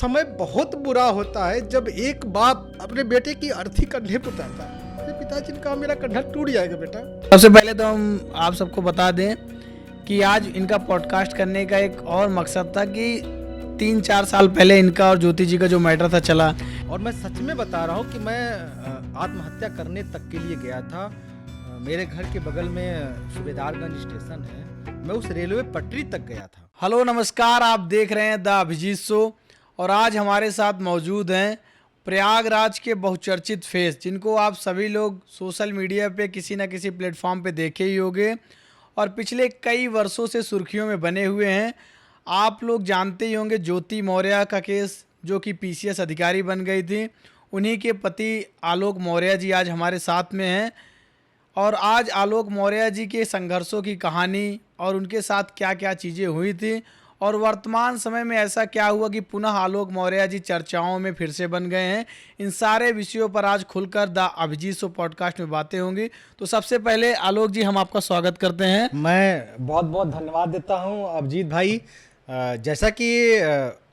समय बहुत बुरा होता है जब एक बाप अपने बेटे की अर्थी कंधे पर उतारता है। अरे पिताजी ने कहा मेरा कंधा टूट जाएगा बेटा। सबसे पहले तो हम आप सबको बता दें कि आज इनका पॉडकास्ट करने का एक और मकसद था कि 3-4 साल पहले इनका और ज्योति जी का जो मैटर था चला, और मैं सच में बता रहा हूँ कि मैं आत्महत्या करने तक के लिए गया था। मेरे घर के बगल में सूबेदारगंज स्टेशन है, मैं उस रेलवे पटरी तक गया था। हेलो नमस्कार, आप देख रहे हैं द अभिजीत शो और आज हमारे साथ मौजूद हैं प्रयागराज के बहुचर्चित फेस, जिनको आप सभी लोग सोशल मीडिया पे किसी न किसी प्लेटफॉर्म पे देखे ही होंगे और पिछले कई वर्षों से सुर्खियों में बने हुए हैं। आप लोग जानते ही होंगे ज्योति मौर्य का केस, जो कि पीसीएस अधिकारी बन गई थी। उन्हीं के पति आलोक मौर्य जी आज हमारे साथ में हैं और आज आलोक मौर्य जी के संघर्षों की कहानी और उनके साथ क्या क्या चीज़ें हुई थी और वर्तमान समय में ऐसा क्या हुआ कि पुनः आलोक मौर्य जी चर्चाओं में फिर से बन गए हैं, इन सारे विषयों पर आज खुलकर द अभिजीत शो पॉडकास्ट में बातें होंगी। तो सबसे पहले आलोक जी, हम आपका स्वागत करते हैं। मैं बहुत बहुत धन्यवाद देता हूँ अभिजीत भाई। जैसा कि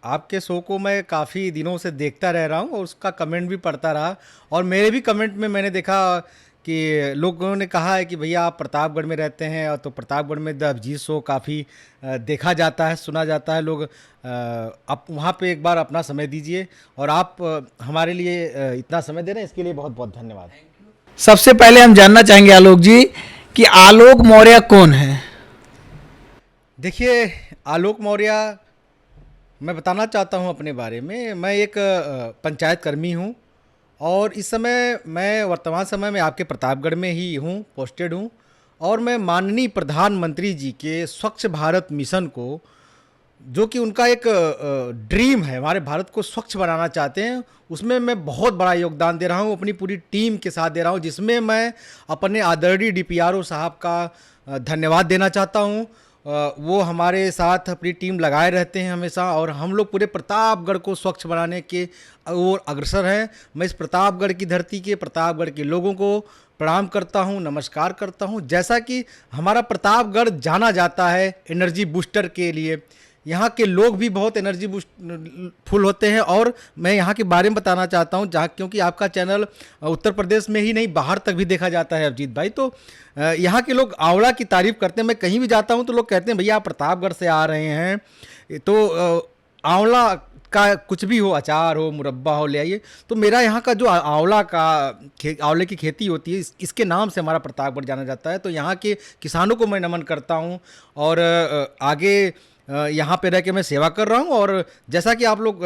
आपके शो को मैं काफ़ी दिनों से देखता रह रहा हूँ और उसका कमेंट भी पढ़ता रहा, और मेरे भी कमेंट में मैंने देखा कि लोगों ने कहा है कि भैया आप प्रतापगढ़ में रहते हैं, और तो प्रतापगढ़ में द अभिजीत शो काफ़ी देखा जाता है, सुना जाता है। लोग आप वहाँ पे एक बार अपना समय दीजिए, और आप हमारे लिए इतना समय दे रहे हैं, इसके लिए बहुत बहुत धन्यवाद। सबसे पहले हम जानना चाहेंगे आलोक जी कि आलोक मौर्य कौन है। देखिए, आलोक मौर्य, मैं बताना चाहता हूँ अपने बारे में। मैं एक पंचायत कर्मी हूँ और इस समय मैं वर्तमान समय में आपके प्रतापगढ़ में ही हूँ, पोस्टेड हूँ, और मैं माननीय प्रधानमंत्री जी के स्वच्छ भारत मिशन को, जो कि उनका एक ड्रीम है, हमारे भारत को स्वच्छ बनाना चाहते हैं, उसमें मैं बहुत बड़ा योगदान दे रहा हूँ, अपनी पूरी टीम के साथ दे रहा हूँ, जिसमें मैं अपने आदरणीय डीपीआरओ साहब का धन्यवाद देना चाहता हूँ। वो हमारे साथ अपनी टीम लगाए रहते हैं हमेशा, और हम लोग पूरे प्रतापगढ़ को स्वच्छ बनाने के ओर अग्रसर हैं। मैं इस प्रतापगढ़ की धरती के, प्रतापगढ़ के लोगों को प्रणाम करता हूं, नमस्कार करता हूं। जैसा कि हमारा प्रतापगढ़ जाना जाता है एनर्जी बूस्टर के लिए, यहाँ के लोग भी बहुत एनर्जी बूस्ट फुल होते हैं, और मैं यहाँ के बारे में बताना चाहता हूँ, जहाँ क्योंकि आपका चैनल उत्तर प्रदेश में ही नहीं बाहर तक भी देखा जाता है अभिजीत भाई। तो यहाँ के लोग आंवला की तारीफ़ करते हैं। मैं कहीं भी जाता हूँ तो लोग कहते हैं भैया आप प्रतापगढ़ से आ रहे हैं, तो आंवला का कुछ भी हो, अचार हो, मुरब्बा हो, ले आइए। तो मेरा यहाँ का जो आंवले की खेती होती है, इसके नाम से हमारा प्रतापगढ़ जाना जाता है। तो यहाँ के किसानों को मैं नमन करता हूँ, और आगे यहाँ पे रह के मैं सेवा कर रहा हूँ। और जैसा कि आप लोग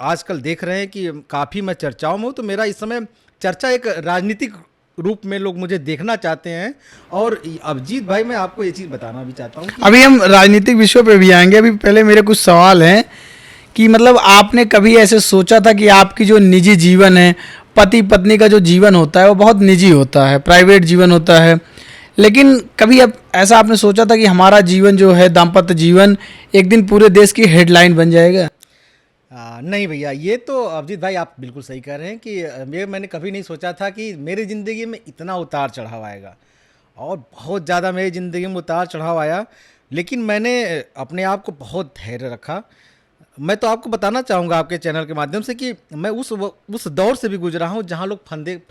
आजकल देख रहे हैं कि काफ़ी मैं चर्चाओं में हूँ, तो मेरा इस समय चर्चा एक राजनीतिक रूप में लोग मुझे देखना चाहते हैं। और अभिजीत भाई, मैं आपको ये चीज़ बताना भी चाहता हूँ कि अभी हम राजनीतिक विषयों पे भी आएंगे। अभी पहले मेरे कुछ सवाल हैं कि मतलब आपने कभी ऐसे सोचा था कि आपकी जो निजी जीवन है, पति पत्नी का जो जीवन होता है वो बहुत निजी होता है, प्राइवेट जीवन होता है, लेकिन कभी अब ऐसा आपने सोचा था कि हमारा जीवन जो है, दाम्पत्य जीवन, एक दिन पूरे देश की हेडलाइन बन जाएगा? नहीं भैया, ये तो अभिजीत भाई आप बिल्कुल सही कह रहे हैं कि मैंने कभी नहीं सोचा था कि मेरी ज़िंदगी में इतना उतार चढ़ाव आएगा, और बहुत ज़्यादा मेरी ज़िंदगी में उतार चढ़ाव आया, लेकिन मैंने अपने आप को बहुत धैर्य रखा। मैं तो आपको बताना चाहूँगा आपके चैनल के माध्यम से कि मैं उस दौर से भी गुजरा हूँ जहाँ लोग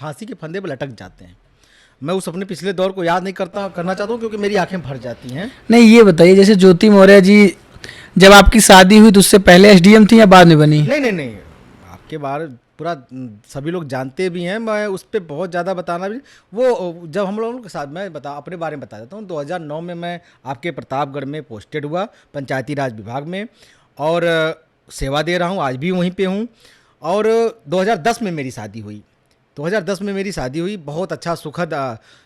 फांसी के फंदे पर लटक जाते हैं। मैं उस अपने पिछले दौर को याद नहीं करना चाहता हूँ, क्योंकि मेरी आंखें भर जाती हैं। नहीं, ये बताइए, जैसे ज्योति मौर्य जी, जब आपकी शादी हुई तो उससे पहले एसडीएम थी या बाद में बनी? नहीं, आपके बारे पूरा सभी लोग जानते भी हैं, मैं उस पर बहुत ज़्यादा बताना भी। वो जब हम लोगों के साथ, मैं अपने बारे में बता देता हूँ। 2009 में मैं आपके प्रतापगढ़ में पोस्टेड हुआ पंचायती राज विभाग में, और सेवा दे रहा हूँ, आज भी वहीं पे हूँ। और 2010 में मेरी शादी हुई। 2010 में मेरी शादी हुई, बहुत अच्छा सुखद,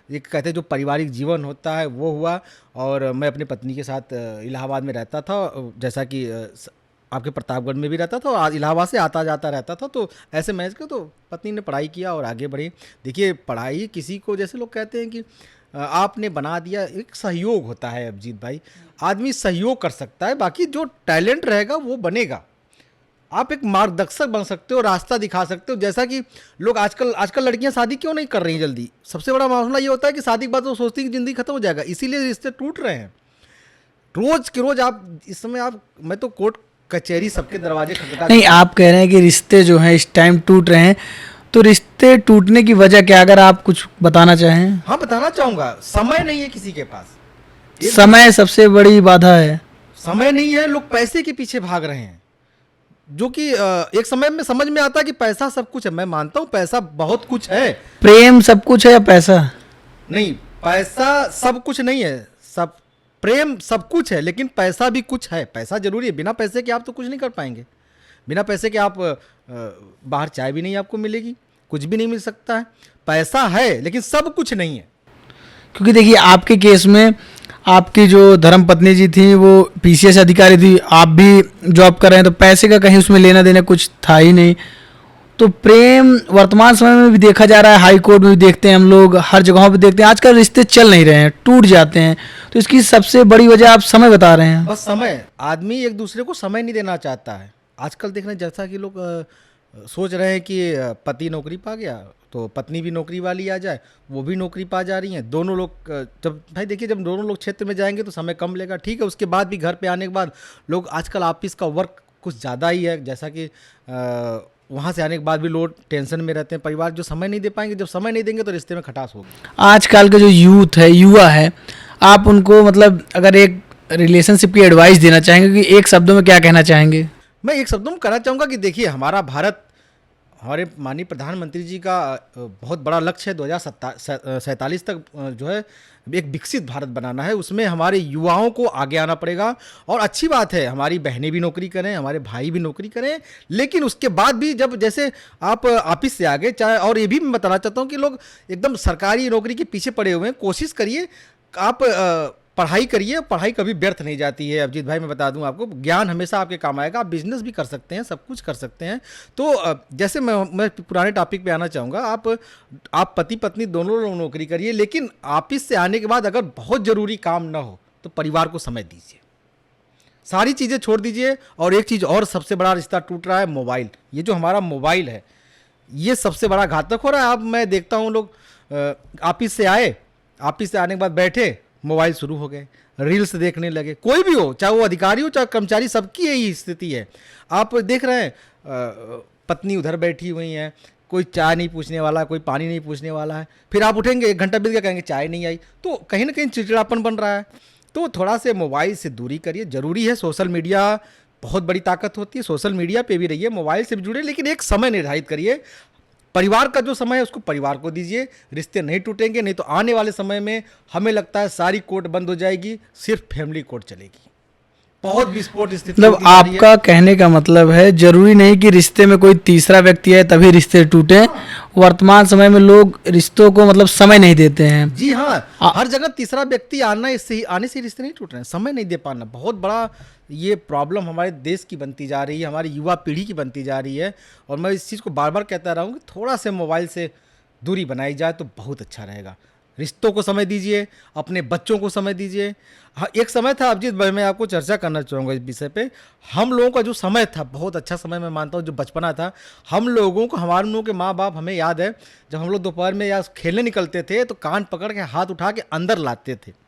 एक कहते हैं जो पारिवारिक जीवन होता है वो हुआ। और मैं अपनी पत्नी के साथ इलाहाबाद में रहता था, जैसा कि आपके प्रतापगढ़ में भी रहता था, और इलाहाबाद से आता जाता रहता था। तो ऐसे मैच के तो पत्नी ने पढ़ाई किया और आगे बढ़ी। देखिए, पढ़ाई किसी को, जैसे लोग कहते हैं कि आपने बना दिया, एक सहयोग होता है अभिजीत भाई। आदमी सहयोग कर सकता है, बाकी जो टैलेंट रहेगा वो बनेगा। आप एक मार्गदर्शक बन सकते हो, रास्ता दिखा सकते हो। जैसा कि लोग आजकल लड़कियां शादी क्यों नहीं कर रही हैं जल्दी? सबसे बड़ा मामला ये होता है कि शादी के बाद वो सोचती है कि ज़िंदगी खत्म हो जाएगा, इसीलिए रिश्ते टूट रहे हैं। रोज़ के रोज़ आप इस समय मैं तो कोर्ट कचहरी सबके दरवाजे खटखटा। नहीं, आप कह रहे हैं कि रिश्ते जो हैं इस टाइम टूट रहे हैं, तो रिश्ते टूटने की वजह क्या, अगर आप कुछ बताना चाहें? हाँ, बताना चाहूंगा, समय नहीं है किसी के पास। समय सबसे बड़ी बाधा है। समय नहीं है, लोग पैसे के पीछे भाग रहे हैं, जो कि एक समय में समझ में आता है कि पैसा सब कुछ है। मैं मानता हूँ पैसा बहुत कुछ है। प्रेम सब कुछ है या पैसा? नहीं, पैसा सब कुछ नहीं है, सब प्रेम सब कुछ है, लेकिन पैसा भी कुछ है। पैसा जरूरी है, बिना पैसे के आप तो कुछ नहीं कर पाएंगे। बिना पैसे के आप बाहर चाय भी नहीं आपको मिलेगी, कुछ भी नहीं मिल सकता है। पैसा है लेकिन सब कुछ नहीं है। क्योंकि देखिए आपके केस में आपकी जो धर्मपत्नी जी थी वो पीसीएस अधिकारी थी, आप भी जॉब कर रहे हैं, तो पैसे का कहीं उसमें लेना देना कुछ था ही नहीं। तो प्रेम वर्तमान समय में भी देखा जा रहा है, हाई कोर्ट में भी देखते हैं हम लोग, हर जगहों पे देखते हैं, आजकल रिश्ते चल नहीं रहे हैं, टूट जाते हैं। तो इसकी सबसे बड़ी वजह आप समय बता रहे हैं। बस समय, आदमी एक दूसरे को समय नहीं देना चाहता है। आजकल देख रहे हैं जैसा कि लोग सोच रहे हैं कि पति नौकरी पा गया तो पत्नी भी नौकरी वाली आ जाए, वो भी नौकरी पा जा रही हैं, दोनों लोग जब भाई देखिए जब दोनों लोग क्षेत्र में जाएंगे तो समय कम लेगा, ठीक है। उसके बाद भी घर पे आने के बाद लोग आजकल ऑफिस का वर्क कुछ ज़्यादा ही है, जैसा कि वहाँ से आने के बाद भी लोग टेंशन में रहते हैं, परिवार जो समय नहीं दे पाएंगे, जब समय नहीं देंगे तो रिश्ते में खटास होगी। आजकल का जो यूथ है, युवा है, आप उनको मतलब अगर एक रिलेशनशिप की एडवाइस देना चाहेंगे कि एक शब्दों में क्या कहना चाहेंगे? मैं एक शब्दों में कहना चाहूँगा कि देखिए हमारा भारत, हमारे माननीय प्रधानमंत्री जी का बहुत बड़ा लक्ष्य है 2047 तक जो है एक विकसित भारत बनाना है। उसमें हमारे युवाओं को आगे आना पड़ेगा। और अच्छी बात है हमारी बहनें भी नौकरी करें, हमारे भाई भी नौकरी करें, लेकिन उसके बाद भी जब जैसे आप ऑफिस से आगे चाहे, और ये भी मैं बताना चाहता हूँ कि लोग एकदम सरकारी नौकरी के पीछे पड़े हुए हैं, कोशिश करिए आप पढ़ाई करिए, पढ़ाई कभी व्यर्थ नहीं जाती है। अभिजीत भाई मैं बता दूं आपको, ज्ञान हमेशा आपके काम आएगा। आप बिजनेस भी कर सकते हैं, सब कुछ कर सकते हैं। तो जैसे मैं पुराने टॉपिक पे आना चाहूँगा, आप पति पत्नी दोनों लोग नौकरी करिए, लेकिन ऑफिस से आने के बाद अगर बहुत ज़रूरी काम ना हो तो परिवार को समय दीजिए, सारी चीज़ें छोड़ दीजिए। और एक चीज़ और, सबसे बड़ा रिश्ता टूट रहा है मोबाइल। ये जो हमारा मोबाइल है ये सबसे बड़ा घातक हो रहा है। अब मैं देखता हूँ लोग ऑफिस से आए, ऑफिस से आने के बाद बैठे, मोबाइल शुरू हो गए, रील्स देखने लगे। कोई भी हो, चाहे वो अधिकारी हो चाहे कर्मचारी, सबकी यही स्थिति है। आप देख रहे हैं पत्नी उधर बैठी हुई हैं, कोई चाय नहीं पूछने वाला, कोई पानी नहीं पूछने वाला है। फिर आप उठेंगे, 1 घंटा बीत गया, कहेंगे चाय नहीं आई, तो कहीं ना कहीं चिड़चिड़ापन बन रहा है। तो थोड़ा से मोबाइल से दूरी करिए, ज़रूरी है। सोशल मीडिया बहुत बड़ी ताकत होती है, सोशल मीडिया पे भी रहिए, मोबाइल से भी जुड़े, लेकिन एक समय निर्धारित करिए। परिवार का जो समय है उसको परिवार को दीजिए, रिश्ते नहीं टूटेंगे। नहीं तो आने वाले समय में हमें लगता है सारी कोर्ट बंद हो जाएगी, सिर्फ फैमिली कोर्ट चलेगी। बहुत विस्फोट स्थिति मतलब होती जा रही है। आपका कहने का मतलब है जरूरी नहीं कि रिश्ते में कोई तीसरा व्यक्ति है तभी रिश्ते टूटे। वर्तमान समय में लोग रिश्तों को मतलब समय नहीं देते हैं। जी हाँ, हर जगह तीसरा व्यक्ति आने से रिश्ते नहीं टूट रहे हैं, समय नहीं दे पाना बहुत बड़ा ये प्रॉब्लम हमारे देश की बनती जा रही है, हमारी युवा पीढ़ी की बनती जा रही है। और मैं इस चीज़ को बार बार कहता रहा हूँ कि थोड़ा से मोबाइल से दूरी बनाई जाए तो बहुत अच्छा रहेगा। रिश्तों को समय दीजिए, अपने बच्चों को समय दीजिए। हाँ, एक समय था अभिजीत भाई, मैं आपको चर्चा करना चाहूँगा इस विषय पे। हम लोगों का जो समय था बहुत अच्छा समय, मैं मानता हूँ, जो बचपना था। हम लोगों को, हमारे लोगों के माँ बाप, हमें याद है जब हम लोग दोपहर में या खेलने निकलते थे तो कान पकड़ के हाथ उठा के अंदर लाते थे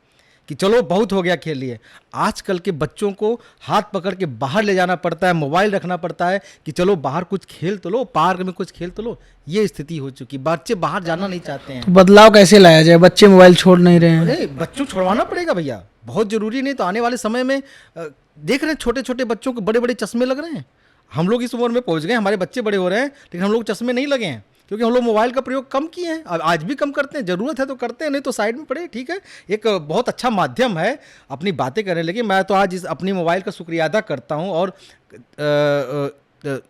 कि चलो बहुत हो गया खेल लिए। आजकल के बच्चों को हाथ पकड़ के बाहर ले जाना पड़ता है, मोबाइल रखना पड़ता है कि चलो बाहर कुछ खेल तो लो, पार्क में कुछ खेल तो लो। ये स्थिति हो चुकी, बच्चे बाहर जाना नहीं चाहते हैं। तो बदलाव कैसे लाया जाए? बच्चे मोबाइल छोड़ नहीं रहे हैं। अरे बच्चों छुड़वाना पड़ेगा भैया, बहुत जरूरी। नहीं तो आने वाले समय में देख रहे हैं छोटे छोटे बच्चों को बड़े बड़े चश्मे लग रहे हैं। हम लोग इस उम्र में पहुंच गए, हमारे बच्चे बड़े हो रहे हैं, लेकिन हम लोग चश्मे नहीं लगे हैं क्योंकि हम लोग मोबाइल का प्रयोग कम किए हैं। आज भी कम करते हैं, ज़रूरत है तो करते हैं, नहीं तो साइड में पड़े, ठीक है। एक बहुत अच्छा माध्यम है अपनी बातें करने लगे। मैं तो आज इस अपनी मोबाइल का शुक्रिया अदा करता हूँ। और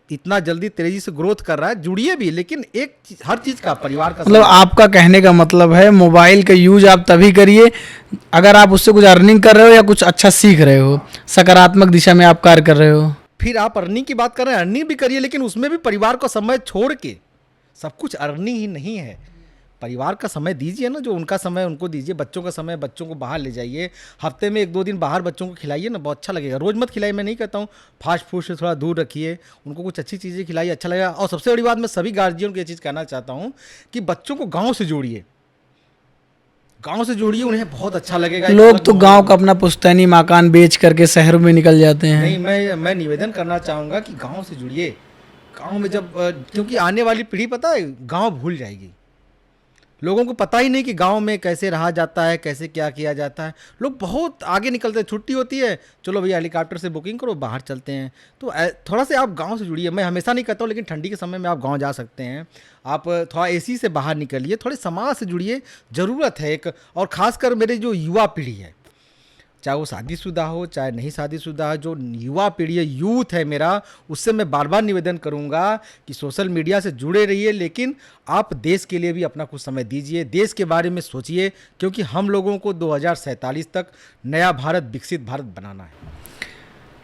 इतना जल्दी तेजी से ग्रोथ कर रहा है, जुड़िए भी, लेकिन एक हर चीज़ का परिवार का मतलब आपका कहने का मतलब है मोबाइल का यूज आप तभी करिए अगर आप उससे कुछ अर्निंग कर रहे हो या कुछ अच्छा सीख रहे हो, सकारात्मक दिशा में आप कार्य कर रहे हो। फिर आप अर्निंग की बात कर रहे हैं, अर्निंग भी करिए, लेकिन उसमें भी परिवार का समय छोड़ के। सब कुछ अर्निंग ही नहीं है, परिवार का समय दीजिए ना, जो उनका समय उनको दीजिए, बच्चों का समय, बच्चों को बाहर ले जाइए, हफ्ते में 1-2 दिन बाहर बच्चों को खिलाइए ना, बहुत अच्छा लगेगा। रोज़ मत खिलाइए, मैं नहीं कहता हूँ, फास्ट फूड से थोड़ा दूर रखिए, उनको कुछ अच्छी चीज़ें खिलाइए, अच्छा लगेगा। और सबसे बड़ी बात मैं सभी गार्जियन को ये चीज़ कहना चाहता हूँ कि बच्चों को गाँव से जोड़िए। गांव से जुड़िए, उन्हें बहुत अच्छा लगेगा। लोग तो गांव का अपना पुश्तैनी मकान बेच करके शहरों में निकल जाते हैं। नहीं, मैं निवेदन करना चाहूँगा कि गांव से जुड़िए। गांव में जब क्योंकि आने वाली पीढ़ी पता है गांव भूल जाएगी। लोगों को पता ही नहीं कि गांव में कैसे रहा जाता है, कैसे क्या किया जाता है। लोग बहुत आगे निकलते हैं, छुट्टी होती है, चलो भैया हेलीकॉप्टर से बुकिंग करो, बाहर चलते हैं। तो थोड़ा से आप गांव से जुड़िए। मैं हमेशा नहीं कहता हूँ, लेकिन ठंडी के समय में आप गांव जा सकते हैं। आप थोड़ा एसी से बाहर निकलिए, थोड़े समाज से जुड़िए, ज़रूरत है एक। और ख़ासकर मेरे जो युवा पीढ़ी है, चाहे वो शादीशुदा हो चाहे नहीं शादीशुदा, जो युवा पीढ़ी है, यूथ है मेरा, उससे मैं बार बार निवेदन करूंगा कि सोशल मीडिया से जुड़े रहिए, लेकिन आप देश के लिए भी अपना कुछ समय दीजिए, देश के बारे में सोचिए, क्योंकि हम लोगों को 2047 तक नया भारत, विकसित भारत बनाना है।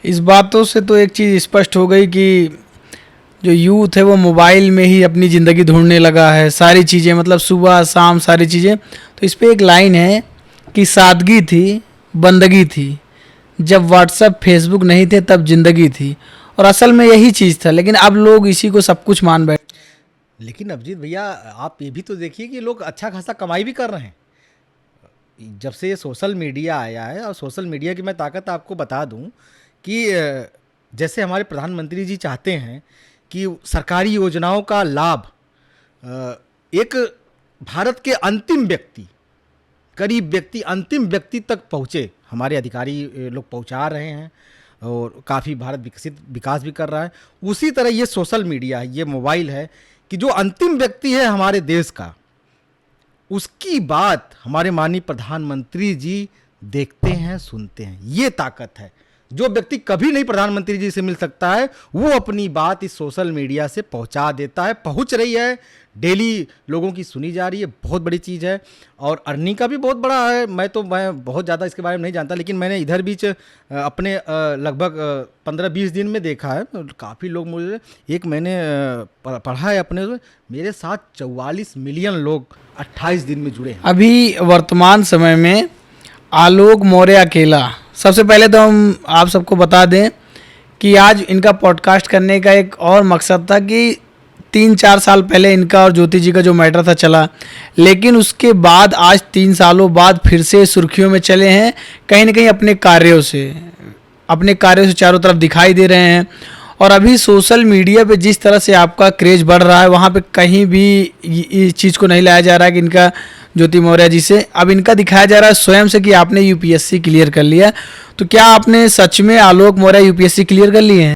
इस बातों से तो एक चीज़ स्पष्ट हो गई कि जो यूथ है वो मोबाइल में ही अपनी ज़िंदगी ढूंढने लगा है। सारी चीज़ें मतलब सुबह शाम सारी चीज़ें। तो इस पे एक लाइन है कि सादगी थी, बंदगी थी, जब व्हाट्सएप फेसबुक नहीं थे तब जिंदगी थी। और असल में यही चीज़ था, लेकिन अब लोग इसी को सब कुछ मान बैठे। लेकिन अभिजीत भैया, आप ये भी तो देखिए कि लोग अच्छा खासा कमाई भी कर रहे हैं जब से ये सोशल मीडिया आया है। और सोशल मीडिया की मैं ताकत आपको बता दूं कि जैसे हमारे प्रधानमंत्री जी चाहते हैं कि सरकारी योजनाओं का लाभ एक भारत के अंतिम व्यक्ति, गरीब व्यक्ति, अंतिम व्यक्ति तक पहुँचे। हमारे अधिकारी लोग पहुँचा रहे हैं और काफ़ी भारत विकास भी कर रहा है। उसी तरह ये सोशल मीडिया है, ये मोबाइल है कि जो अंतिम व्यक्ति है हमारे देश का, उसकी बात हमारे माननीय प्रधानमंत्री जी देखते हैं, सुनते हैं। ये ताकत है। जो व्यक्ति कभी नहीं प्रधानमंत्री जी से मिल सकता है, वो अपनी बात इस सोशल मीडिया से पहुंचा देता है, पहुंच रही है, डेली लोगों की सुनी जा रही है। बहुत बड़ी चीज़ है और अर्निंग का भी बहुत बड़ा है। मैं बहुत ज़्यादा इसके बारे में नहीं जानता, लेकिन मैंने इधर बीच अपने लगभग 15-20 दिन में देखा है, काफ़ी लोग मुझे, एक मैंने पढ़ा है अपने, मेरे साथ 44 मिलियन लोग 28 दिन में जुड़े हैं। अभी वर्तमान समय में आलोक मौर्य अकेला, सबसे पहले तो हम आप सबको बता दें कि आज इनका पॉडकास्ट करने का एक और मकसद था कि 3-4 साल पहले इनका और ज्योति जी का जो मैटर था चला, लेकिन उसके बाद आज 3 सालों बाद फिर से सुर्खियों में चले हैं, कहीं ना कहीं अपने कार्यों से चारों तरफ दिखाई दे रहे हैं। और अभी सोशल मीडिया पे जिस तरह से आपका क्रेज बढ़ रहा है, वहाँ पे कहीं भी इस चीज़ को नहीं लाया जा रहा है कि इनका ज्योति मौर्य जी से, अब इनका दिखाया जा रहा है स्वयं से कि आपने यूपीएससी क्लियर कर लिया। तो क्या आपने सच में आलोक मौर्य यूपीएससी क्लियर कर लिए हैं?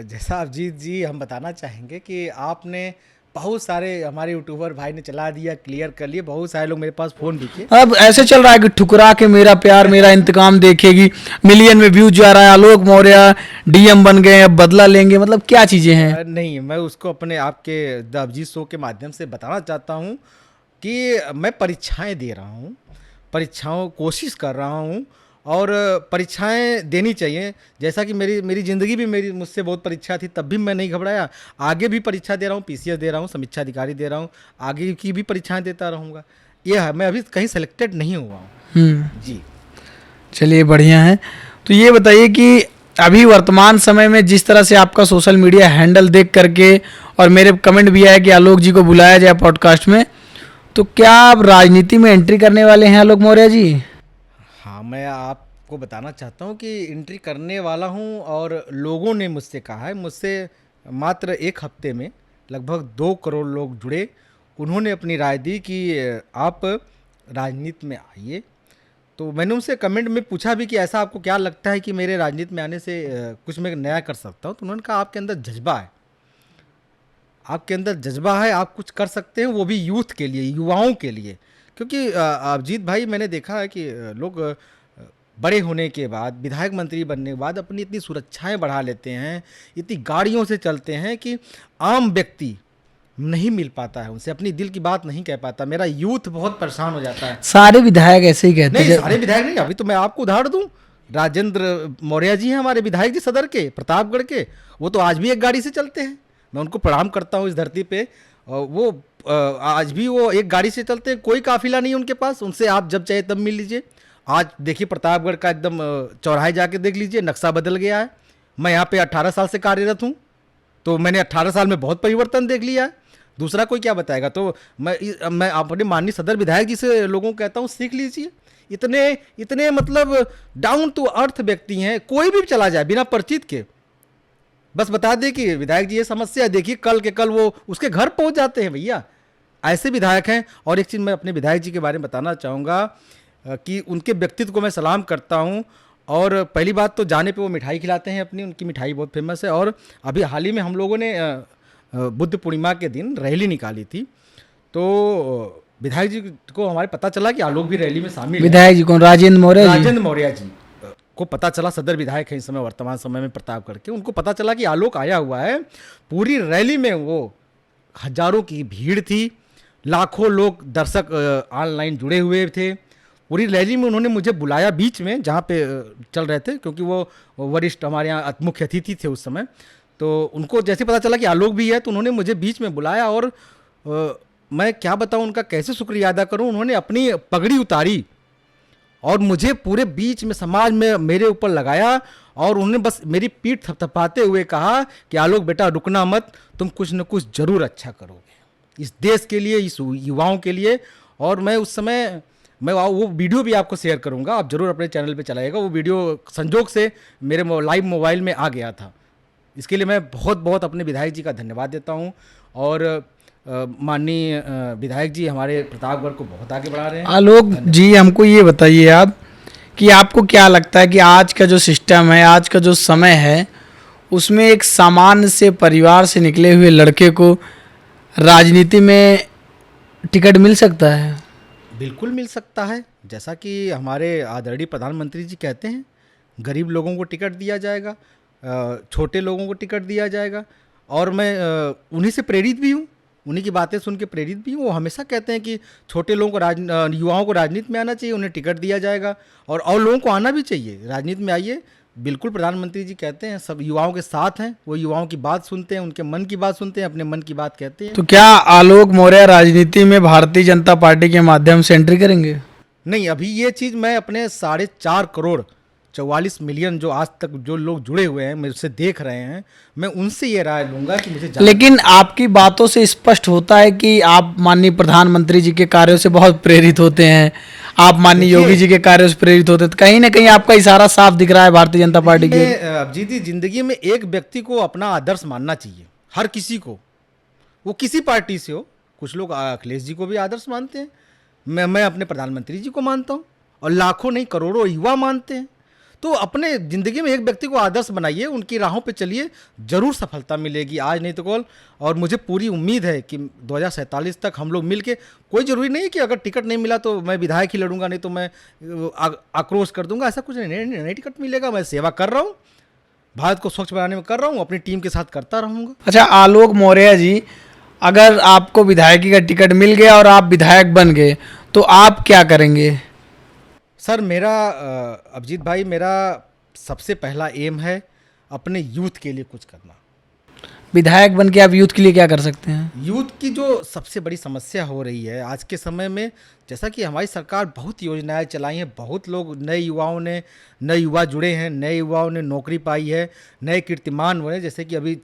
जैसा अभिजीत जी हम बताना चाहेंगे कि आपने बहुत सारे हमारे यूट्यूबर भाई ने चला दिया, क्लियर कर लिए, बहुत सारे लोग मेरे पास फ़ोन भी किए। अब ऐसे चल रहा है कि ठुकरा के मेरा प्यार मेरा इंतकाम देखेगी, मिलियन में व्यूज जा रहा है, आलोक मौर्य डीएम बन गए, अब बदला लेंगे, मतलब क्या चीज़ें हैं? नहीं, मैं उसको अपने आपके द अभिजीत शो के माध्यम से बताना चाहता हूँ कि मैं परीक्षाएं दे रहा हूँ, परीक्षाओं कोशिश कर रहा हूँ और परीक्षाएं देनी चाहिए। जैसा कि मेरी ज़िंदगी भी मुझसे बहुत परीक्षा थी, तब भी मैं नहीं घबराया। आगे भी परीक्षा दे रहा हूँ, पीसीएस दे रहा हूँ, समीक्षा अधिकारी दे रहा हूँ, आगे की भी परीक्षाएं देता रहूँगा। ये है, मैं अभी कहीं सेलेक्टेड नहीं हुआ हूँ। जी, चलिए बढ़िया है। तो ये बताइए कि अभी वर्तमान समय में जिस तरह से आपका सोशल मीडिया हैंडल देख करके, और मेरे कमेंट भी आया कि आलोक जी को बुलाया जाए पॉडकास्ट में, तो क्या आप राजनीति में एंट्री करने वाले हैं आलोक मौर्य जी? हाँ, मैं आपको बताना चाहता हूँ कि एंट्री करने वाला हूँ और लोगों ने मुझसे कहा है, मुझसे मात्र 1 हफ्ते में लगभग 2 करोड़ लोग जुड़े। उन्होंने अपनी राय दी कि आप राजनीति में आइए। तो मैंने उनसे कमेंट में पूछा भी कि ऐसा आपको क्या लगता है कि मेरे राजनीति में आने से कुछ मैं नया कर सकता हूँ। तो उन्होंने कहा आपके अंदर जज्बा है, आपके अंदर जज्बा है, आप कुछ कर सकते हैं, वो भी यूथ के लिए, युवाओं के लिए। क्योंकि अभिजीत भाई, मैंने देखा है कि लोग बड़े होने के बाद, विधायक मंत्री बनने के बाद अपनी इतनी सुरक्षाएं बढ़ा लेते हैं, इतनी गाड़ियों से चलते हैं कि आम व्यक्ति नहीं मिल पाता है उनसे, अपनी दिल की बात नहीं कह पाता। मेरा यूथ बहुत परेशान हो जाता है। सारे विधायक ऐसे ही कहते नहीं, हैं। सारे विधायक नहीं, अभी तो मैं आपको उदाहरण दूं, राजेंद्र मौर्य जी हैं हमारे विधायक जी सदर के, प्रतापगढ़ के, वो तो आज भी एक गाड़ी से चलते हैं। मैं उनको प्रणाम करता हूँ इस धरती पे। वो आज भी वो एक गाड़ी से चलते हैं, कोई काफिला नहीं उनके पास, उनसे आप जब चाहे तब मिल लीजिए। आज देखिए प्रतापगढ़ का एकदम चौराहे जाके देख लीजिए, नक्शा बदल गया है। मैं यहाँ पे 18 साल से कार्यरत हूँ, तो मैंने 18 साल में बहुत परिवर्तन देख लिया है। दूसरा कोई क्या बताएगा? तो मैं अपने माननीय सदर विधायक जी से लोगों को कहता हूँ, सीख लीजिए। इतने इतने मतलब डाउन टू अर्थ व्यक्ति हैं, कोई भी चला जाए बिना परिचित के, बस बता दे कि विधायक जी ये समस्या है, देखिए कल के कल वो उसके घर पहुंच जाते हैं भैया। ऐसे विधायक हैं। और एक चीज़ मैं अपने विधायक जी के बारे में बताना चाहूँगा कि उनके व्यक्तित्व को मैं सलाम करता हूँ। और पहली बात तो जाने पे वो मिठाई खिलाते हैं अपनी, उनकी मिठाई बहुत फेमस है। और अभी हाल ही में हम लोगों ने बुद्ध पूर्णिमा के दिन रैली निकाली थी, तो विधायक जी को हमारे पता चला कि आलोक भी रैली में शामिल है। विधायक जी कौन? राजेंद्र मौर्य जी? राजेंद्र मौर्य जी को पता चला, सदर विधायक है इस समय वर्तमान समय में प्रतापगढ़ के, उनको पता चला कि आलोक आया हुआ है। पूरी रैली में वो हजारों की भीड़ थी, लाखों लोग दर्शक ऑनलाइन जुड़े हुए थे। पूरी रैली में उन्होंने मुझे बुलाया बीच में जहाँ पे चल रहे थे, क्योंकि वो वरिष्ठ हमारे यहाँ मुख्य अतिथि थे उस समय। तो उनको जैसे पता चला कि आलोक भी है तो उन्होंने मुझे बीच में बुलाया। और मैं क्या बताऊँ उनका कैसे शुक्रिया अदा करूँ। उन्होंने अपनी पगड़ी उतारी और मुझे पूरे बीच में समाज में मेरे ऊपर लगाया, और उन्होंने बस मेरी पीठ थपथपाते हुए कहा कि आलोक बेटा रुकना मत, तुम कुछ न कुछ जरूर अच्छा करोगे इस देश के लिए, इस युवाओं के लिए। और मैं उस समय वो वीडियो भी आपको शेयर करूंगा, आप जरूर अपने चैनल पे चलाइएगा। वो वीडियो संजोग से मेरे लाइव मोबाइल में आ गया था। इसके लिए मैं बहुत बहुत अपने विधायक जी का धन्यवाद देता हूँ। और माननीय विधायक जी हमारे प्रतापगढ़ को बहुत आगे बढ़ा रहे हैं। आलोक जी, हमको ये बताइए आप कि आपको क्या लगता है कि आज का जो सिस्टम है, आज का जो समय है, उसमें एक सामान्य से परिवार से निकले हुए लड़के को राजनीति में टिकट मिल सकता है? बिल्कुल मिल सकता है। जैसा कि हमारे आदरणीय प्रधानमंत्री जी कहते हैं, गरीब लोगों को टिकट दिया जाएगा, छोटे लोगों को टिकट दिया जाएगा। और मैं उन्हीं से प्रेरित भी हूँ, उन्हीं की बातें सुन के प्रेरित भी हूँ। वो हमेशा कहते हैं कि छोटे लोगों को युवाओं को राजनीति में आना चाहिए, उन्हें टिकट दिया जाएगा, और लोगों को आना भी चाहिए, राजनीति में आइए। बिल्कुल प्रधानमंत्री जी कहते हैं सब युवाओं के साथ हैं, वो युवाओं की बात सुनते हैं, उनके मन की बात सुनते हैं, अपने मन की बात कहते हैं। तो क्या आलोक मौर्य राजनीति में भारतीय जनता पार्टी के माध्यम से एंट्री करेंगे? नहीं, अभी ये चीज़ मैं अपने 4.5 करोड़ 44 मिलियन जो आज तक जो लोग जुड़े हुए हैं, मुझसे देख रहे हैं, मैं उनसे ये राय लूंगा कि मुझे लेकिन आपकी बातों से स्पष्ट होता है कि आप माननीय प्रधानमंत्री जी के कार्यों से बहुत प्रेरित होते हैं, आप माननीय योगी जी के कार्यों से प्रेरित होते हैं। तो कहीं ना कहीं आपका इशारा साफ दिख रहा है भारतीय जनता पार्टी की। अभिजीत जी, जिंदगी में एक व्यक्ति को अपना आदर्श मानना चाहिए, हर किसी को, वो किसी पार्टी से हो। कुछ लोग अखिलेश जी को भी आदर्श मानते हैं, मैं अपने प्रधानमंत्री जी को मानता हूँ, और लाखों नहीं करोड़ों युवा मानते हैं। तो अपने ज़िंदगी में एक व्यक्ति को आदर्श बनाइए, उनकी राहों पे चलिए, ज़रूर सफलता मिलेगी, आज नहीं तो कल। और मुझे पूरी उम्मीद है कि 2047 तक हम लोग मिल के, कोई ज़रूरी नहीं है कि अगर टिकट नहीं मिला तो मैं विधायक ही लड़ूंगा, नहीं तो मैं आक्रोश कर दूंगा, ऐसा कुछ नहीं टिकट मिलेगा, मैं सेवा कर रहा हूँ, भारत को स्वच्छ बनाने में कर रहा हूँ, अपनी टीम के साथ करता रहूँगा। अच्छा आलोक मौर्य जी, अगर आपको विधायकी का टिकट मिल गया और आप विधायक बन गए तो आप क्या करेंगे? सर मेरा अभिजीत भाई, मेरा सबसे पहला एम है अपने यूथ के लिए कुछ करना। विधायक बन के आप यूथ के लिए क्या कर सकते हैं? यूथ की जो सबसे बड़ी समस्या हो रही है आज के समय में, जैसा कि हमारी सरकार बहुत योजनाएं चलाई हैं, बहुत लोग नए युवा जुड़े हैं, नए युवाओं ने नौकरी पाई है, नए कीर्तिमान हुए, जैसे कि अभी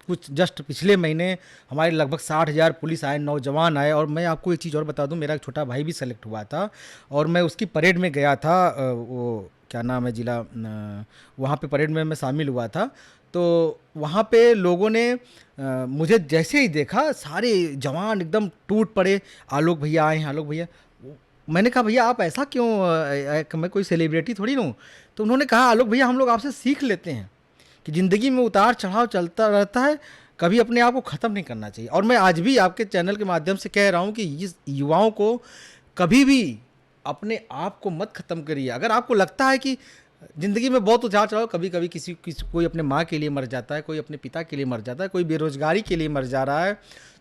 कुछ जस्ट पिछले महीने हमारे लगभग 60,000 पुलिस आए, नौजवान आए। और मैं आपको एक चीज़ और बता दूं, मेरा एक छोटा भाई भी सेलेक्ट हुआ था और मैं उसकी परेड में गया था, वो क्या नाम है जिला, वहाँ पे परेड में मैं शामिल हुआ था। तो वहाँ पे लोगों ने मुझे जैसे ही देखा, सारे जवान एकदम टूट पड़े, आलोक भैया आए हैं, आलोक भैया। मैंने कहा भैया आप ऐसा क्यों, मैं कोई सेलिब्रिटी थोड़ी ना हूँ। तो उन्होंने कहा आलोक भैया हम लोग आपसे सीख लेते हैं कि ज़िंदगी में उतार चढ़ाव चलता रहता है, कभी अपने आप को ख़त्म नहीं करना चाहिए। और मैं आज भी आपके चैनल के माध्यम से कह रहा हूँ कि इस युवाओं को कभी भी अपने आप को मत ख़त्म करिए। अगर आपको लगता है कि ज़िंदगी में बहुत उतार चढ़ाव, कभी कभी कोई अपने माँ के लिए मर जाता है, कोई अपने पिता के लिए मर जाता है, कोई बेरोजगारी के लिए मर जा रहा है,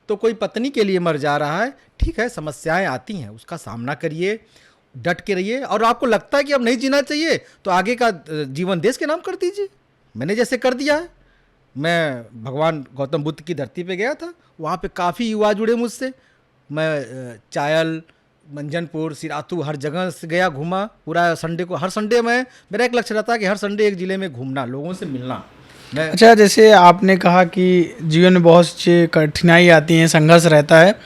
तो कोई पत्नी के लिए मर जा रहा है। ठीक है, समस्याएँ आती हैं, उसका सामना करिए, डट के रहिए। और आपको लगता है कि अब नहीं जीना चाहिए तो आगे का जीवन देश के नाम कर दीजिए, मैंने जैसे कर दिया है। मैं भगवान गौतम बुद्ध की धरती पे गया था, वहाँ पे काफ़ी युवा जुड़े मुझसे। मैं चायल, मंजनपुर, सिरातू, हर जगह से गया, घूमा पूरा संडे को। हर संडे मेरा एक लक्ष्य रहता है कि हर संडे एक ज़िले में घूमना, लोगों से मिलना। मैं अच्छा, जैसे आपने कहा कि जीवन में बहुत सी कठिनाई आती हैं, संघर्ष रहता है,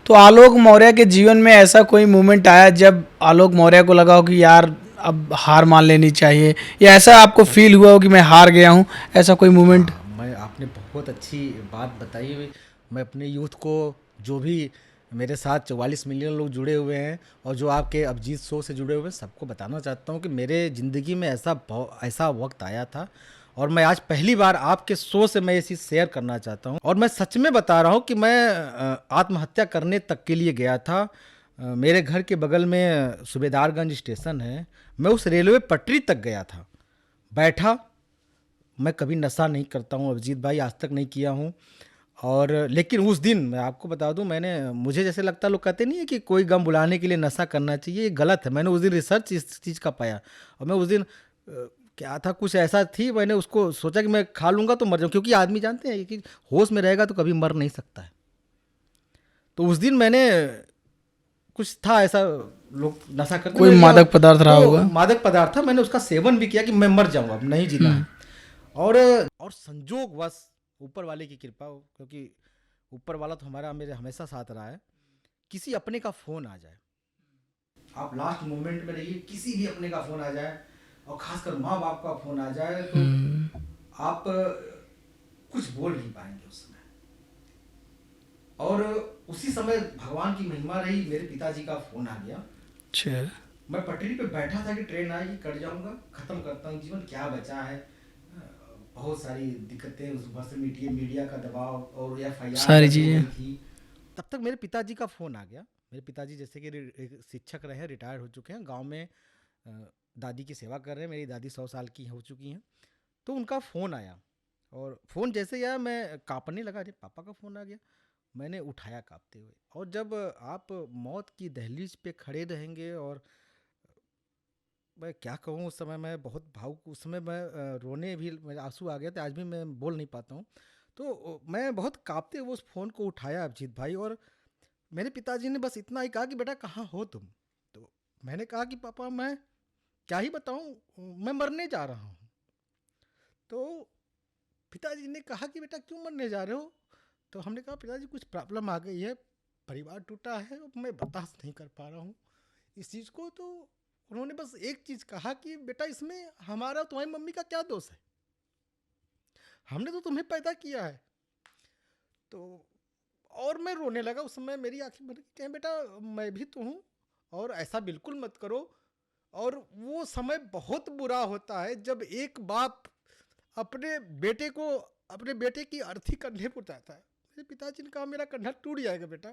तो आलोक मौर्य के जीवन में ऐसा कोई मोमेंट आया जब आलोक मौर्य को लगा हो कि यार अब हार मान लेनी चाहिए, या ऐसा आपको फील हुआ हो कि मैं हार गया हूँ, ऐसा कोई मोमेंट? हाँ, मैं आपने बहुत अच्छी बात बताई हुई। मैं अपने यूथ को, जो भी मेरे साथ 44 मिलियन लोग जुड़े हुए हैं और जो आपके अभिजीत शो से जुड़े हुए हैं, सबको बताना चाहता हूँ कि मेरे ज़िंदगी में ऐसा वक्त आया था और मैं आज पहली बार आपके शो से मैं ये चीज़ शेयर करना चाहता हूँ। और मैं सच में बता रहा हूँ कि मैं आत्महत्या करने तक के लिए गया था। मेरे घर के बगल में सूबेदारगंज स्टेशन है, मैं उस रेलवे पटरी तक गया था, बैठा। मैं कभी नशा नहीं करता हूँ अभिजीत भाई, आज तक नहीं किया हूँ। और लेकिन उस दिन मैं आपको बता दूं, मैंने, मुझे जैसे लगता, लोग कहते नहीं है कि कोई गम भुलाने के लिए नशा करना चाहिए, ये गलत है। मैंने उस दिन रिसर्च इस चीज़ का पाया और मैं उस दिन क्या था, कुछ ऐसा थी, मैंने उसको सोचा कि मैं खा लूँगा तो मर जाऊँ, क्योंकि आदमी जानते हैं कि होश में रहेगा तो कभी मर नहीं सकता है। तो उस दिन मैंने, कुछ था ऐसा, लोग नशा करते, कोई मैंने लिया, मादक पदार्थ रहा तो होगा। मादक पदार्थ था, मैंने उसका सेवन भी किया कि मैं मर जाऊँगा, अब नहीं जीना है। और संजोगवश, ऊपर वाले की कृपा हो, क्योंकि ऊपर वाला तो हमारा मेरे हमेशा साथ रहा है, किसी अपने का फ़ोन आ जाए, आप लास्ट मोमेंट में रहिए, किसी भी अपने का फ़ोन आ जाए और खासकर माँ बाप का फ़ोन आ जाए, तो आप कुछ बोल नहीं पाएंगे उस समय। और उसी समय भगवान की महिमा रही, मेरे पिताजी का फ़ोन आ गया। अच्छा। मैं पटरी पे बैठा था कि ट्रेन आएगी, कट जाऊंगा, ख़त्म करता हूँ जीवन, क्या बचा है। बहुत सारी दिक्कतें, उस भर से मीडिया का दबाव और एफआईआर सारी दर्ज हो चीज़ें। गई थी। तब तक मेरे पिताजी का फ़ोन आ गया। मेरे पिताजी जैसे कि एक शिक्षक रहे हैं, रिटायर हो चुके हैं, गांव में दादी की सेवा कर रहे हैं, मेरी दादी 100 साल की हो चुकी हैं। तो उनका फ़ोन आया और फ़ोन जैसे ही आया मैं काँपने लगा, अरे पापा का फ़ोन आ गया। मैंने उठाया काँपते हुए, और जब आप मौत की दहलीज पे खड़े रहेंगे, और मैं क्या कहूँ, उस समय मैं बहुत भावुक, उस समय मैं रोने भी, मेरे आंसू आ गए थे, आज भी मैं बोल नहीं पाता हूँ। तो मैं बहुत काँपते हुए उस फ़ोन को उठाया अभिजीत भाई, और मेरे पिताजी ने बस इतना ही कहा कि बेटा कहाँ हो तुम। तो मैंने कहा कि पापा मैं क्या ही बताऊँ, मैं मरने जा रहा हूँ। तो पिताजी ने कहा कि बेटा क्यों मरने जा रहे हो। तो हमने कहा पिताजी कुछ प्रॉब्लम आ गई है, परिवार टूटा है, अब मैं बर्दाश्त नहीं कर पा रहा हूँ इस चीज़ को। तो उन्होंने बस एक चीज़ कहा कि बेटा इसमें हमारा तुम्हारी मम्मी का क्या दोष है, हमने तो तुम्हें पैदा किया है। तो और मैं रोने लगा उस समय, मेरी आंखें भर गई, कहें बेटा मैं भी तो हूँ, और ऐसा बिल्कुल मत करो। और वो समय बहुत बुरा होता है जब एक बाप अपने बेटे को, अपने बेटे की अर्थी कंधे पर उठाता है। मेरे पिताजी ने कहा मेरा कंधा टूट जाएगा बेटा,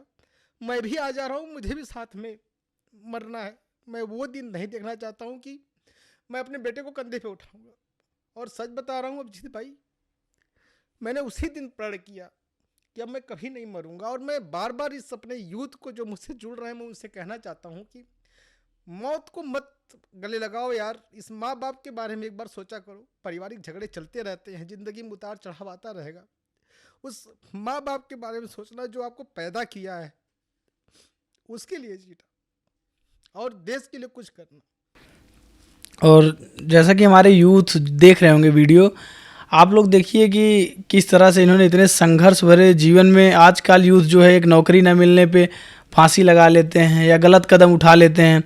मैं भी आ जा रहा हूँ, मुझे भी साथ में मरना है। मैं वो दिन नहीं देखना चाहता हूँ कि मैं अपने बेटे को कंधे पे उठाऊंगा। और सच बता रहा हूँ अभिजीत भाई, मैंने उसी दिन प्रण किया कि अब मैं कभी नहीं मरूंगा। और मैं बार बार इस अपने यूथ को जो मुझसे जुड़ रहे हैं, मैं उनसे कहना चाहता हूँ कि मौत को मत गले लगाओ यार। इस माँ बाप के बारे में एक बार सोचा करो, पारिवारिक झगड़े चलते रहते हैं, ज़िंदगी में उतार चढ़ाव आता रहेगा। उस माँ बाप के बारे में सोचना जो आपको पैदा किया है, उसके लिए जीना और देश के लिए कुछ करना। और जैसा कि हमारे यूथ देख रहे होंगे वीडियो, आप लोग देखिए कि किस तरह से इन्होंने इतने संघर्ष भरे जीवन में, आजकल यूथ जो है एक नौकरी न मिलने पे फांसी लगा लेते हैं या गलत कदम उठा लेते हैं।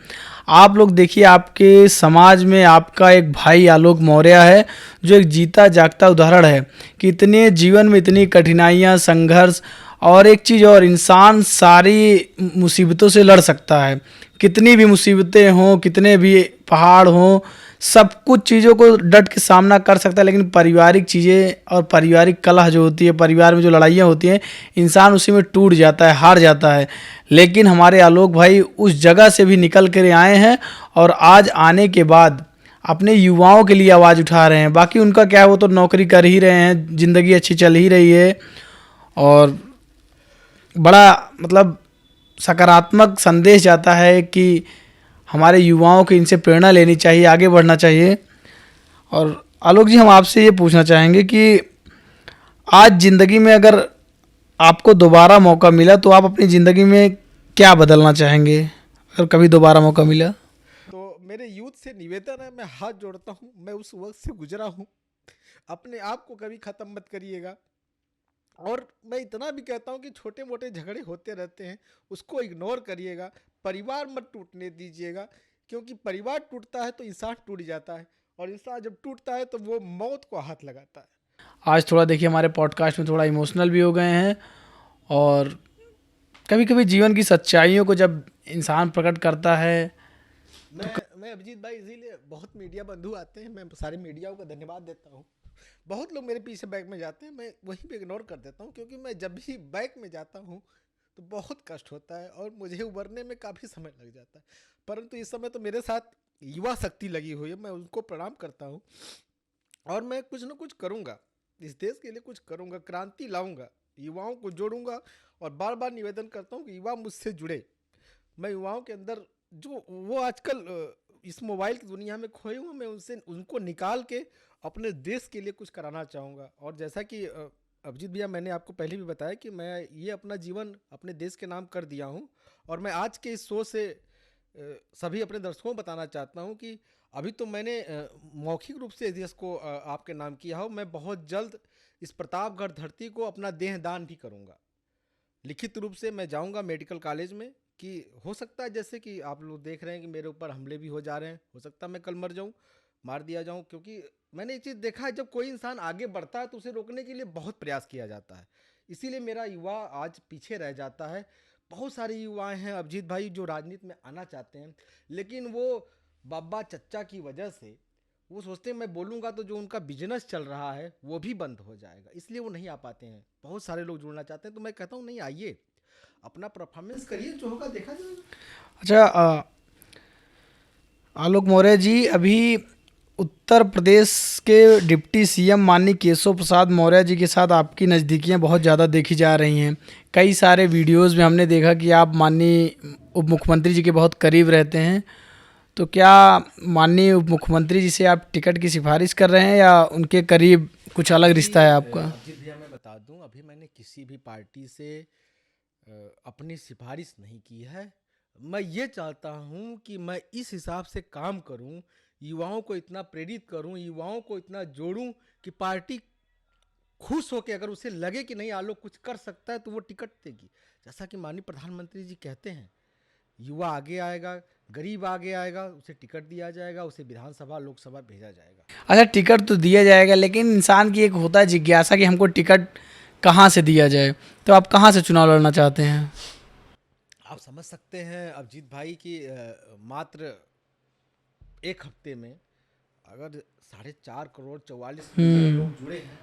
आप लोग देखिए, आपके समाज में आपका एक भाई आलोक मौर्य है जो एक जीता जागता उदाहरण है कि इतने जीवन में इतनी कठिनाइयाँ, संघर्ष, और एक चीज़ और, इंसान सारी मुसीबतों से लड़ सकता है। कितनी भी मुसीबतें हों, कितने भी पहाड़ हों, सब कुछ चीज़ों को डट के सामना कर सकता है। लेकिन पारिवारिक चीज़ें और पारिवारिक कलह जो होती है, परिवार में जो लड़ाइयाँ होती हैं, इंसान उसी में टूट जाता है, हार जाता है। लेकिन हमारे आलोक भाई उस जगह से भी निकल कर आए हैं और आज आने के बाद अपने युवाओं के लिए आवाज़ उठा रहे हैं। बाकी उनका क्या है, वो तो नौकरी कर ही रहे हैं, ज़िंदगी अच्छी चल ही रही है, और बड़ा मतलब सकारात्मक संदेश जाता है कि हमारे युवाओं को इनसे प्रेरणा लेनी चाहिए, आगे बढ़ना चाहिए। और आलोक जी, हम आपसे ये पूछना चाहेंगे कि आज ज़िंदगी में अगर आपको दोबारा मौका मिला तो आप अपनी ज़िंदगी में क्या बदलना चाहेंगे, अगर कभी दोबारा मौका मिला? तो मेरे यूथ से निवेदन है, मैं हाथ जोड़ता हूँ, मैं उस वक्त से गुजरा हूँ। अपने आप को कभी ख़त्म मत करिएगा। और मैं इतना भी कहता हूँ कि छोटे मोटे झगड़े होते रहते हैं, उसको इग्नोर करिएगा, परिवार मत टूटने दीजिएगा, क्योंकि परिवार टूटता है तो इंसान टूट जाता है, और इंसान जब टूटता है तो वो मौत को हाथ लगाता है। आज थोड़ा देखिए हमारे पॉडकास्ट में थोड़ा इमोशनल भी हो गए हैं, और कभी कभी जीवन की सच्चाइयों को जब इंसान प्रकट करता है। मैं अभिजीत भाई, इसीलिए बहुत मीडिया बंधु आते हैं, मैं सारे मीडियाओं का धन्यवाद देता हूँ। बहुत लोग मेरे पीछे बैक में जाते हैं, मैं वहीं पे इग्नोर कर देता हूँ, क्योंकि मैं जब भी बैक में जाता हूँ तो बहुत कष्ट होता है और मुझे उबरने में काफ़ी समय लग जाता है। परंतु इस समय तो मेरे साथ युवा शक्ति लगी हुई है, मैं उनको प्रणाम करता हूँ, और मैं कुछ ना कुछ करूँगा, इस देश के लिए कुछ करूँगा, क्रांति लाऊंगा, युवाओं को जोड़ूंगा। और बार बार निवेदन करता हूँ कि युवा मुझसे जुड़े। मैं युवाओं के अंदर जो वो आजकल इस मोबाइल की दुनिया में खोए हुए, मैं उनसे उनको निकाल के अपने देश के लिए कुछ कराना चाहूँगा। और जैसा कि अभिजीत भैया, मैंने आपको पहले भी बताया कि मैं ये अपना जीवन अपने देश के नाम कर दिया हूँ, और मैं आज के इस शो से सभी अपने दर्शकों को बताना चाहता हूँ कि अभी तो मैंने मौखिक रूप से इस देश को आपके नाम किया हो, मैं बहुत जल्द इस प्रतापगढ़ धरती को अपना देह दान भी करूँगा। लिखित रूप से मैं जाऊंगा मेडिकल कॉलेज में, कि हो सकता है जैसे कि आप लोग देख रहे हैं कि मेरे ऊपर हमले भी हो जा रहे हैं, हो सकता है मैं कल मर जाऊं, मार दिया जाऊं, क्योंकि मैंने एक चीज़ देखा है, जब कोई इंसान आगे बढ़ता है तो उसे रोकने के लिए बहुत प्रयास किया जाता है। इसीलिए मेरा युवा आज पीछे रह जाता है। बहुत सारे युवाएं हैं अभिजीत भाई जो राजनीति में आना चाहते हैं, लेकिन वो बाबा चच्चा की वजह से वो सोचते हैं मैं बोलूँगा तो जो उनका बिजनेस चल रहा है वो भी बंद हो जाएगा, इसलिए वो नहीं आ पाते हैं। बहुत सारे लोग जुड़ना चाहते हैं, तो मैं कहता हूँ नहीं, आइए, अपना परफॉर्मेंस करिए, जो होगा देखा जाएगा। अच्छा, आलोक मौर्य जी, अभी उत्तर प्रदेश के डिप्टी सीएम माननीय केशव प्रसाद मौर्य जी के साथ आपकी नज़दीकियां बहुत ज़्यादा देखी जा रही हैं। कई सारे वीडियोस में हमने देखा कि आप माननीय उप मुख्यमंत्री जी के बहुत करीब रहते हैं। तो क्या माननीय उप मुख्यमंत्री जी से आप टिकट की सिफारिश कर रहे हैं, या उनके करीब कुछ अलग रिश्ता है आपका? अभिजीत भैया, मैं बता दूं, अभी मैंने किसी भी पार्टी से अपनी सिफारिश नहीं की है। मैं ये चाहता हूं कि मैं इस हिसाब से काम करूं, युवाओं को इतना प्रेरित करूं, युवाओं को इतना जोड़ूं कि पार्टी खुश होकर, अगर उसे लगे कि नहीं आलोक कुछ कर सकता है, तो वो टिकट देगी। जैसा कि माननीय प्रधानमंत्री जी कहते हैं, युवा आगे आएगा, गरीब आगे आएगा, उसे टिकट दिया जाएगा, उसे विधानसभा लोकसभा भेजा जाएगा। अच्छा, टिकट तो दिया जाएगा, लेकिन इंसान की एक होता है जिज्ञासा कि हमको टिकट कहाँ से दिया जाए। तो आप कहाँ से चुनाव लड़ना चाहते हैं? आप समझ सकते हैं अभिजीत भाई कि मात्र एक हफ्ते में अगर 4.44 करोड़ लोग जुड़े हैं,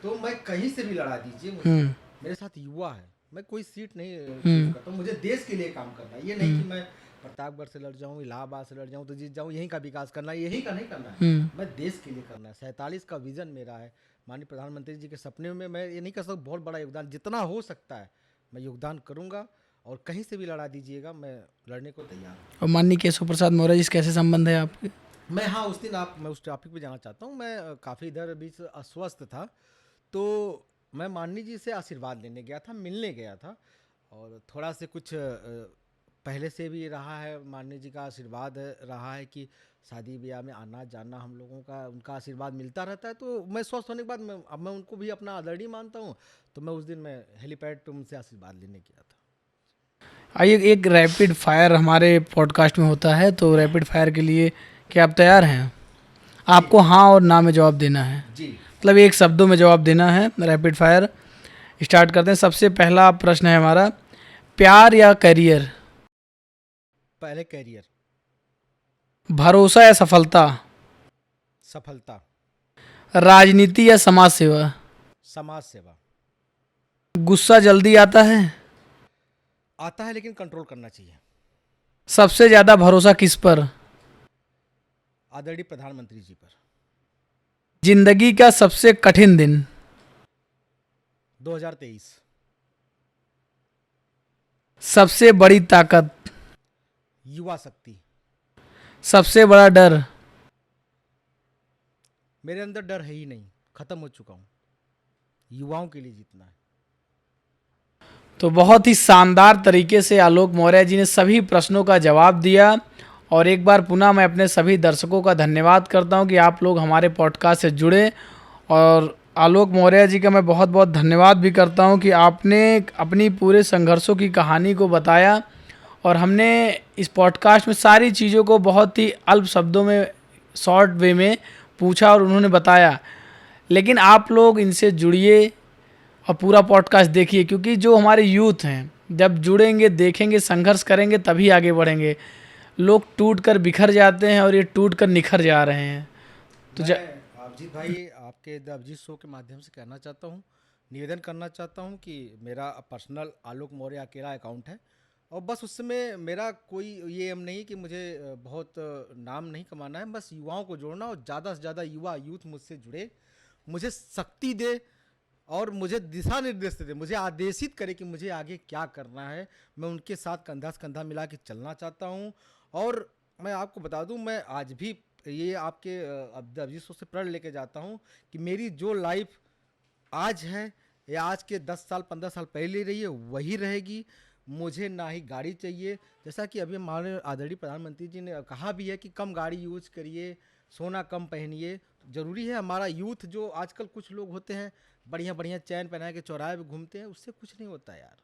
तो मैं कहीं से भी लड़ा दीजिए मुझे। मेरे साथ युवा है, मैं कोई सीट नहीं चूज करता हूँ, मुझे देश के लिए काम करना है। ये नहीं कि मैं प्रतापगढ़ से लड़ जाऊँ, इलाहाबाद से लड़ जाऊँ तो जीत जाऊँ, यहीं का विकास करना है, यहीं का नहीं करना है, मैं देश के लिए करना है। 47 का विजन मेरा है, माननीय प्रधानमंत्री जी के सपने में मैं ये नहीं कर सकता, बहुत बड़ा योगदान जितना हो सकता है मैं योगदान करूँगा, और कहीं से भी लड़ा दीजिएगा, मैं लड़ने को तैयार हूँ। और माननीय केशव प्रसाद मौर्य जी से कैसे संबंध है आपके? मैं, हाँ, उस दिन मैं उस टॉपिक पे जाना चाहता हूँ। मैं काफ़ी इधर बीच अस्वस्थ था, तो मैं माननीय जी से आशीर्वाद लेने गया था, मिलने गया था, और थोड़ा से कुछ पहले से भी रहा है, माननीय जी का आशीर्वाद रहा है कि शादी ब्याह में आना जाना हम लोगों का, उनका आशीर्वाद मिलता रहता है। तो मैं स्वस्थ होने के बाद अब मैं उनको भी अपना आदरणीय मानता हूँ, तो मैं उस दिन मैं हेलीपैड पे उनसे आशीर्वाद लेने गया था। आइए, एक रैपिड फायर हमारे पॉडकास्ट में होता है, तो रैपिड फायर के लिए क्या आप तैयार हैं? आपको हाँ और ना में जवाब देना है जी। मतलब एक शब्दों में जवाब देना है। रैपिड फायर स्टार्ट करते हैं। सबसे पहला प्रश्न है हमारा, प्यार या करियर? पहले कैरियर। भरोसा या सफलता? सफलता। राजनीति या समाज सेवा? समाज सेवा। गुस्सा जल्दी आता है? आता है, लेकिन कंट्रोल करना चाहिए। सबसे ज़्यादा भरोसा किस पर? आदरणीय प्रधानमंत्री जी पर। जिंदगी का सबसे कठिन दिन? 2023। सबसे बड़ी ताकत? युवा शक्ति। सबसे बड़ा डर? मेरे अंदर डर है ही नहीं, खत्म हो चुका हूँ, युवाओं के लिए जीतना है। तो बहुत ही शानदार तरीके से आलोक मौर्य जी ने सभी प्रश्नों का जवाब दिया, और एक बार पुनः मैं अपने सभी दर्शकों का धन्यवाद करता हूं कि आप लोग हमारे पॉडकास्ट से जुड़े और आलोक मौर्य जी का मैं बहुत बहुत धन्यवाद भी करता हूं कि आपने अपनी पूरे संघर्षों की कहानी को बताया और हमने इस पॉडकास्ट में सारी चीज़ों को बहुत ही अल्प शब्दों में शॉर्ट वे में पूछा और उन्होंने बताया। लेकिन आप लोग इनसे जुड़िए और पूरा पॉडकास्ट देखिए, क्योंकि जो हमारे यूथ हैं जब जुड़ेंगे, देखेंगे, संघर्ष करेंगे तभी आगे बढ़ेंगे। लोग टूट कर बिखर जाते हैं और ये टूट कर निखर जा रहे हैं। तो मैं अभिजीत भाई आपके द अभिजीत शो के माध्यम से कहना चाहता हूँ, निवेदन करना चाहता हूँ कि मेरा पर्सनल आलोक मौर्य अकेला अकाउंट है और बस उसमें मेरा कोई ये एम नहीं कि मुझे बहुत नाम नहीं कमाना है, बस युवाओं को जोड़ना और ज़्यादा से ज़्यादा युवा यूथ मुझसे जुड़े, मुझे शक्ति दे और मुझे दिशा निर्देश दे, मुझे आदेशित करे कि मुझे आगे क्या करना है। मैं उनके साथ कंधा से कंधा मिला के चलना चाहता हूँ। और मैं आपको बता दूं, मैं आज भी ये आपके अभिजीत शो से प्रण लेके जाता हूँ कि मेरी जो लाइफ आज है या आज के 10 साल 15 साल पहले रही है वही रहेगी। मुझे ना ही गाड़ी चाहिए, जैसा कि अभी हमारे आदरणीय प्रधानमंत्री जी ने कहा भी है कि कम गाड़ी यूज करिए, सोना कम पहनिए। ज़रूरी है हमारा यूथ, जो आजकल कुछ लोग होते हैं बढ़िया बढ़िया चैन पहना के चौराहे पे घूमते हैं, उससे कुछ नहीं होता यार।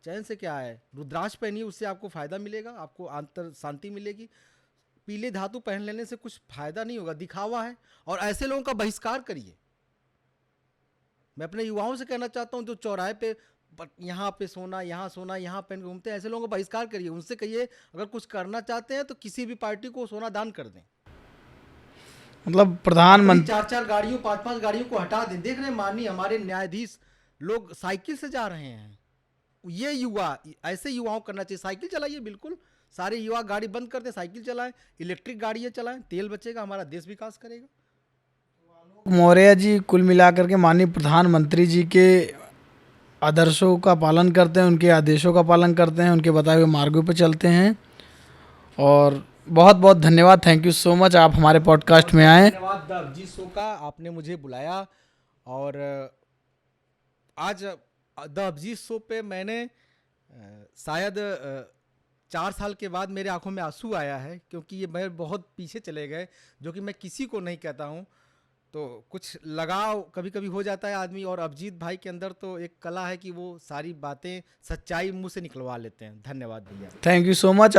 चैन से क्या है, रुद्राक्ष पहनिए, उससे आपको फ़ायदा मिलेगा, आपको अंतर शांति मिलेगी। पीले धातु पहन लेने से कुछ फ़ायदा नहीं होगा, दिखावा है। और ऐसे लोगों का बहिष्कार करिए। मैं अपने युवाओं से कहना चाहता हूँ जो चौराहे पे यहाँ पे सोना, यहाँ सोना, यहाँ पहन के घूमते हैं, ऐसे लोगों का बहिष्कार करिए। उनसे कहिए अगर कुछ करना चाहते हैं तो किसी भी पार्टी को सोना दान कर दें। मतलब अपनी प्रधानमंत्री 4-4 गाड़ियों 5-5 गाड़ियों को हटा दें। देख रहे हैं माननीय हमारे न्यायाधीश लोग साइकिल से जा रहे हैं। ये युवा, ऐसे युवाओं को करना चाहिए। साइकिल चलाइए, बिल्कुल सारे युवा गाड़ी बंद कर दें, साइकिल चलाएं, इलेक्ट्रिक गाड़ियाँ चलाएं, तेल बचेगा, हमारा देश विकास करेगा। मौर्य जी कुल मिलाकर के माननीय प्रधानमंत्री जी के आदर्शों का पालन करते हैं, उनके आदेशों का पालन करते हैं, उनके बताए हुए मार्गों पर चलते हैं। और बहुत बहुत धन्यवाद, थैंक यू सो मच, आप हमारे पॉडकास्ट में आए। धन्यवाद द अभिजीत शो का, आपने मुझे बुलाया। और आज द अभिजीत शो पे मैंने शायद 4 साल के बाद मेरे आंखों में आंसू आया है, क्योंकि ये मैं बहुत पीछे चले गए, जो कि मैं किसी को नहीं कहता हूँ। तो कुछ लगाव कभी कभी हो जाता है आदमी, और अभिजीत भाई के अंदर तो एक कला है कि वो सारी बातें सच्चाई मुंह से निकलवा लेते हैं। धन्यवाद भैया। Thank you so much.